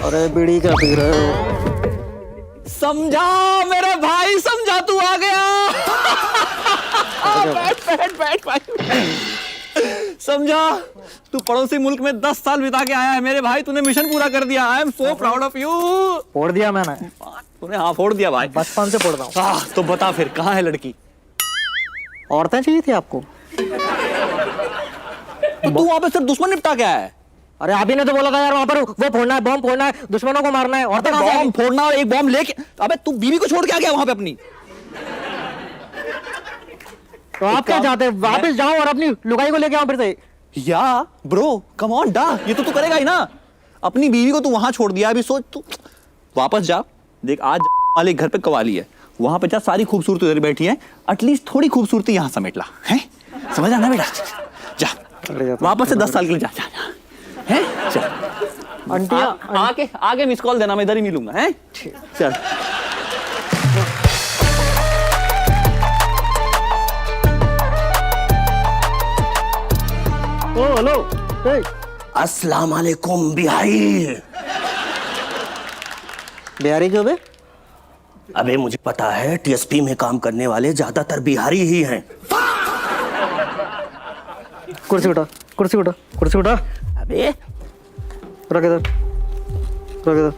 अरे बीड़ी क्या पी रहे हो? समझा मेरे भाई, समझा, तू आ गया। बैठ बैठ बैठ भाई। समझा, तू पड़ोसी मुल्क में 10 साल बिता के आया है मेरे भाई, तूने मिशन पूरा कर दिया। I am so proud of you. फोड़ दिया मैंने। तूने हाँ फोड़ दिया भाई, बचपन से फोड़ रहा हूँ। तो बता फिर कहाँ है लड़की? औरतें चाहिए थी आपको? तू वहां पे सिर्फ दुश्मन निपटा के आया है? अरे अभी ने तो बोला था यार वहां पर वो फोड़ना है, बम फोड़ना है, दुश्मनों को मारना है। औरतें कहाँ से बम फोड़ना और एक बम लेके? अबे तू बीवी को छोड़ के आ गया वहां पे अपनी? तो आप क्या चाहते हैं? वापस जाओ और अपनी लुगाई को लेके आओ फिर से। या ब्रो कम ऑन डा, ये तो तू करेगा ही ना। अपनी बीवी को तू वहां छोड़ दिया, अभी सोच तू वापस जा। देख आज वाले घर पे कवाली है, वहां पे जा, सारी खूबसूरती उधर बैठी है, एटलीस्ट थोड़ी खूबसूरती यहां समेट ला है। समझ आना बेटा, जा वापस से 10 साल के लिए जा जा, जा। है चल। आंटी आगे मिस कॉल देना, मैं इधर ही मिलूंगा। है चल। ओ हेलो। अस्सलाम वालेकुम बिहारी। बिहारी क्यों बे? अबे मुझे पता है टीएसपी में काम करने वाले ज्यादातर बिहारी ही हैं। कुर्सी उठा, कुर्सी उठा, कुर्सी उठा। अबे रख इधर, रख इधर।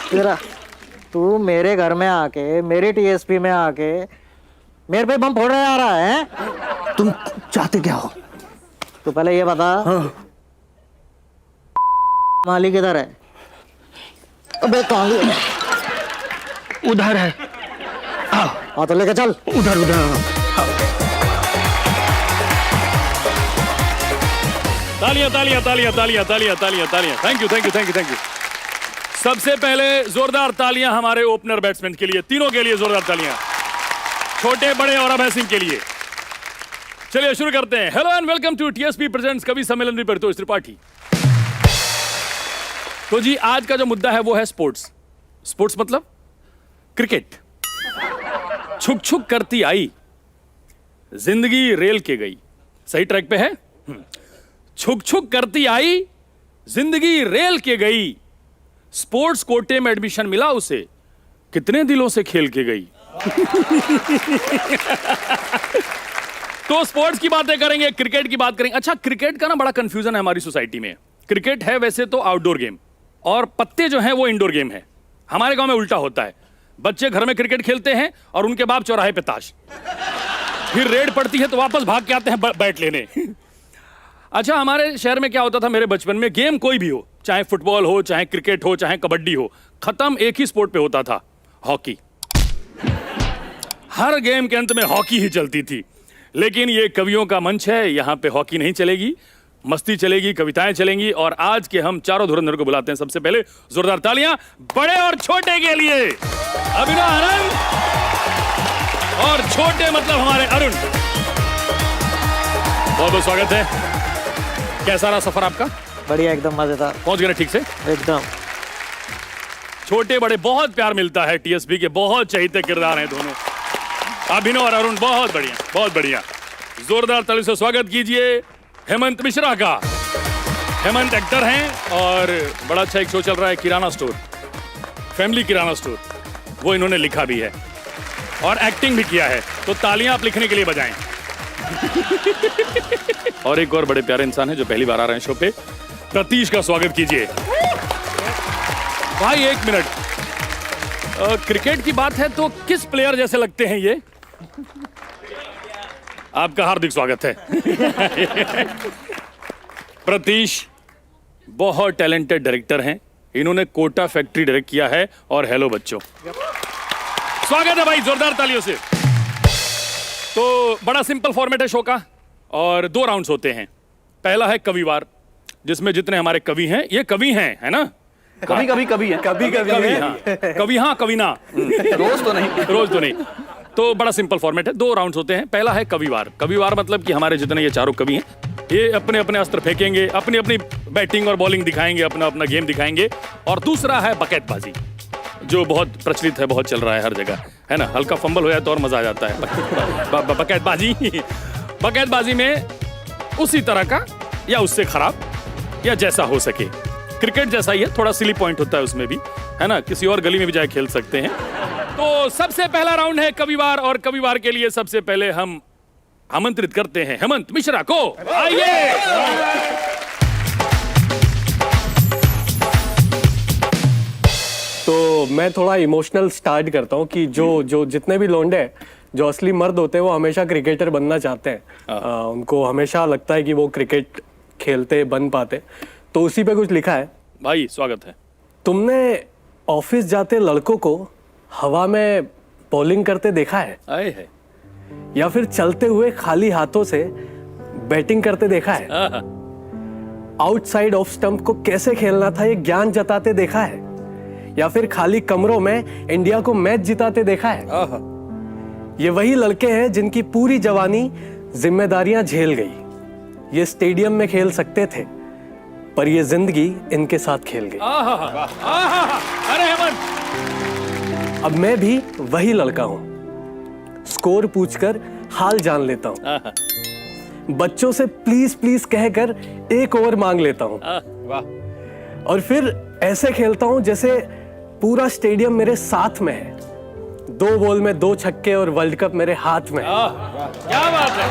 तेरा तू मेरे घर में आके, मेरे टीएसपी में आके मेरे पे बम फोड़ने आ रहा है? तुम चाहते क्या हो? तो पहले ये बता। हाँ। माली किधर है? अबे कहाँ गया? उधर है। हाँ तो लेके चल। उधर उधर। तालियां तालियां तालियां तालियां तालियां तालियां तालियां। Thank you thank you thank you thank you. सबसे पहले जोरदार तालियां हमारे ओपनर बैट्समैन के लिए, तीनों के लिए जोरदार तालियां, छोटे बड़े और अभय सिंह के लिए। चलिए शुरू करते हैं। Hello and welcome to TSP presents कवि सम्मेलन में परितोष त्रिपाठी। तो जी आज का जो मुद्दा है वो है स्पोर्ट्स। स्पोर्ट्स मतलब क्रिकेट। छुक छुक करती आई, जिंदगी रेल के गई। सही ट्रैक पे है? छुक छुक करती आई, जिंदगी रेल के गई। स्पोर्ट्स कोटे में एडमिशन मिला उसे, कितने दिलों से खेल के गई। तो स्पोर्ट्स की बातें करेंगे, क्रिकेट की बात करेंगे। अच्छा, क्रिकेट का ना बड़ा कंफ्यूजन है हमारी सोसाइटी में। क्रिकेट है वैसे तो आउटडोर गेम, और पत्ते जो हैं वो इंडोर गेम है। हमारे गांव में उल्टा होता है, बच्चे घर में क्रिकेट खेलते हैं और उनके बाप चौराहे पे ताश। फिर रेड पड़ती है तो वापस भाग के आते हैं बैट लेने। अच्छा, हमारे शहर में क्या होता था मेरे बचपन में, गेम कोई भी हो, चाहे फुटबॉल हो, चाहे क्रिकेट हो, चाहे कबड्डी हो, खत्म एक ही स्पोर्ट पे होता था, हॉकी। हर गेम के अंत में हॉकी ही चलती थी। लेकिन ये कवियों का मंच है, यहाँ पे हॉकी नहीं चलेगी, मस्ती चलेगी, कविताएं चलेंगी। और आज के हम चारों धुरंधर को बुलाते हैं। सबसे पहले जोरदार तालियां बड़े और छोटे के लिए। अभिनव आनंद और छोटे मतलब हमारे अरुण। बहुत बहुत स्वागत है। कैसा रहा सफर आपका? बढ़िया, एकदम मजेदार। पहुंच गए ठीक से? एकदम। छोटे बड़े बहुत प्यार मिलता है, टीएसपी के बहुत चहेते किरदार हैं दोनों, अभिनव और अरुण। बहुत बढ़िया बहुत बढ़िया। जोरदार ताली से स्वागत कीजिए हेमंत मिश्रा का। हेमंत एक्टर हैं और बड़ा अच्छा एक शो चल रहा है किराना स्टोर, फैमिली किराना स्टोर, वो इन्होंने लिखा भी है और एक्टिंग भी किया है। तो तालियां आप लिखने के लिए बजाएं। और एक और बड़े प्यारे इंसान है जो पहली बार आ रहे हैं शो पे, प्रतीश का स्वागत कीजिए। भाई एक मिनट, क्रिकेट की बात है तो किस प्लेयर जैसे लगते हैं ये? आपका हार्दिक स्वागत है। प्रतीश बहुत टैलेंटेड डायरेक्टर हैं, इन्होंने कोटा फैक्ट्री डायरेक्ट किया है और हेलो बच्चों। स्वागत है भाई, जोरदार तालियों से। तो बड़ा सिंपल फॉर्मेट है शो का और 2 राउंड्स होते हैं। पहला है कविवार, जिसमें जितने हमारे कवि हैं, ये कवि हैं, है ना? कभी कभी कभी है, कभी हाँ, कभी हाँ कभी ना, रोज तो नहीं, रोज तो नहीं। तो बड़ा सिंपल फॉर्मेट है, 2 राउंड्स होते हैं। पहला है कविवार। कविवार मतलब कि हमारे जितने ये चारों कवि हैं, ये अपने अपने अस्त्र फेंकेंगे, अपनी अपनी बैटिंग और बॉलिंग दिखाएंगे, अपना अपना गेम दिखाएंगे। और दूसरा है बकैतबाजी। जो बहुत प्रचलित है, बहुत चल रहा है हर जगह, है ना। हल्का फंबल हो जाए तो और मजा आ जाता है। बकैतबाजी में उसी तरह का या उससे खराब या जैसा हो सके। क्रिकेट जैसा ही है, थोड़ा सिली पॉइंट होता है उसमें भी, है ना। किसी और गली में भी जाके खेल सकते हैं। तो सबसे पहला राउंड है कविवार, और कविवार के लिए सबसे पहले हम आमंत्रित करते हैं हेमंत मिश्रा को। आइए। तो मैं थोड़ा इमोशनल स्टार्ट करता हूँ कि जो जितने भी लोंडे हैं, जो असली मर्द होते हैं, वो हमेशा क्रिकेटर बनना चाहते हैं। उनको हमेशा लगता है कि वो क्रिकेट खेलते बन पाते। तो उसी पे कुछ लिखा है। भाई स्वागत है। तुमने ऑफिस जाते लड़कों को हवा में बॉलिंग करते देखा है? आए है। या फिर चलते हुए खाली हाथों से बैटिंग करते देखा है? आउटसाइड ऑफ स्टंप को कैसे खेलना था ये ज्ञान जताते देखा है? या फिर खाली कमरों में इंडिया को मैच जिताते देखा है? ये वही लड़के हैं जिनकी पूरी जवानी जिम्मेदारियां झेल गई। ये स्टेडियम में खेल सकते थे, पर ये जिंदगी इनके साथ खेल गई। अरे हेमंत, अब मैं भी वही लड़का हूं। स्कोर पूछकर हाल जान लेता हूं। बच्चों से प्लीज प्लीज कहकर एक ओवर मांग लेता हूं। और फिर ऐसे खेलता हूं जैसे पूरा स्टेडियम मेरे साथ में है। 2 बॉल में 2 छक्के और वर्ल्ड कप मेरे हाथ में है। क्या बात है।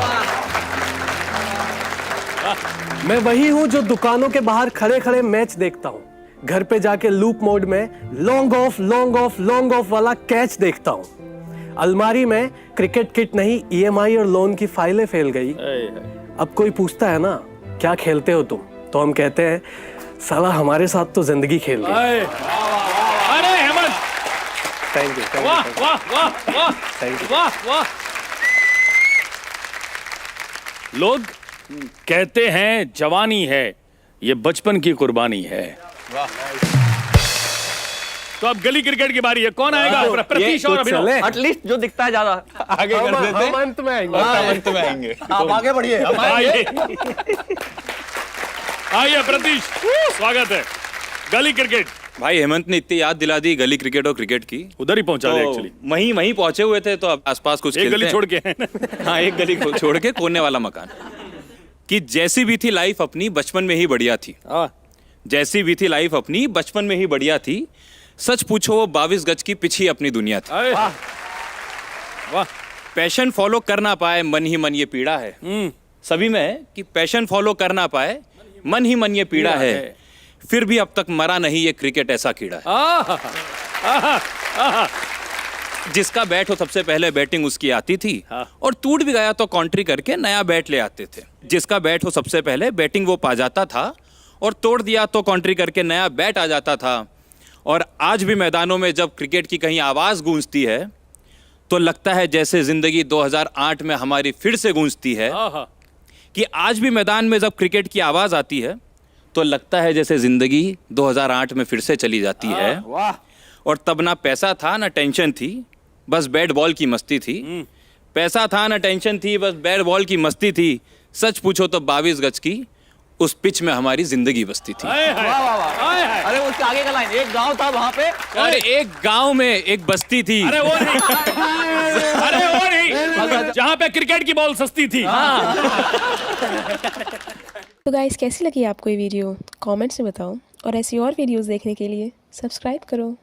मैं वही हूं जो दुकानों के बाहर खड़े खड़े मैच देखता हूं। घर पे जाके लूप मोड में long off long off long off वाला कैच देखता हूं। अलमारी में क्रिकेट किट नहीं, EMI और लोन की फाइलें फैल गई। अब कोई पूछता है ना, क्या खेलते हो तुम? तो हम कहते हैं, साला हमारे साथ तो जिंदगी खेल गई। अरे हेमंत, थैंक यू। वाह वाह वाह वाह, Thank you. वाह वाह। लोग कहते हैं जवानी है, ये बचपन की कुर्बानी है। तो अब गली क्रिकेट की बारी है। कौन आएगा? प्रतीश और अभिनव। एटलीस्ट जो दिखता है ज्यादा आगे कर देते हैं। हम अंत में आएंगे। अंत में आएंगे। आप आगे बढ़िए, हम आइए आइए प्रतीश, स्वागत है। गली क्रिकेट। भाई हेमंत ने इतनी याद दिला दी गली क्रिकेट और क्रिकेट की, उधर ही पहुंचा दे तो एक्चुअली। वहीं पहुंचे हुए थे, तो अब आसपास कुछ एक खेलते गली हैं। छोड़ के है। हाँ, एक गली को छोड़ के कोने वाला मकान। कि जैसी भी थी लाइफ अपनी बचपन में ही बढ़िया थी। जैसी भी थी लाइफ अपनी बचपन में ही बढ़िया थी। सच पूछो वो 22 गज की पिछी अपनी दुनिया थी। वाह। पैशन फॉलो कर ना पाए मन ही मन ये पीड़ा है। सभी में है कि पैशन फॉलो कर ना पाए मन ही मन ये पीड़ा है। फिर भी अब तक मरा नहीं ये क्रिकेट ऐसा कीड़ा है। जिसका बैट हो सबसे पहले बैटिंग उसकी आती थी, और टूट भी गया तो कॉन्ट्री करके नया बैट ले आते थे। जिसका बैट हो सबसे पहले बैटिंग वो पा जाता था, और तोड़ दिया तो कॉन्ट्री करके नया बैट आ जाता था। और आज भी मैदानों में जब क्रिकेट की कहीं आवाज़ गूंजती है, तो लगता है जैसे जिंदगी 2008 में हमारी फिर से गूंजती है। कि आज भी मैदान में जब क्रिकेट की आवाज़ आती है, तो लगता है जैसे जिंदगी 2008 में फिर से चली जाती है। और तब ना पैसा था ना टेंशन थी, बस बैट बॉल की मस्ती थी। पैसा था ना टेंशन थी, बस बैट बॉल की मस्ती थी। सच पूछो तो 22 गज की उस पिच में हमारी जिंदगी बसती थी। अरे उसके आगे का लाइन, एक गांव था वहां पे, और एक गांव में एक बस्ती थी। अरे वो नहीं, अरे वो नहीं, जहाँ पे क्रिकेट की बॉल सस्ती थी। तो गाइस, कैसी लगी आपको ये वीडियो? कमेंट्स में बताओ, और ऐसी और वीडियोस देखने के लिए सब्सक्राइब करो।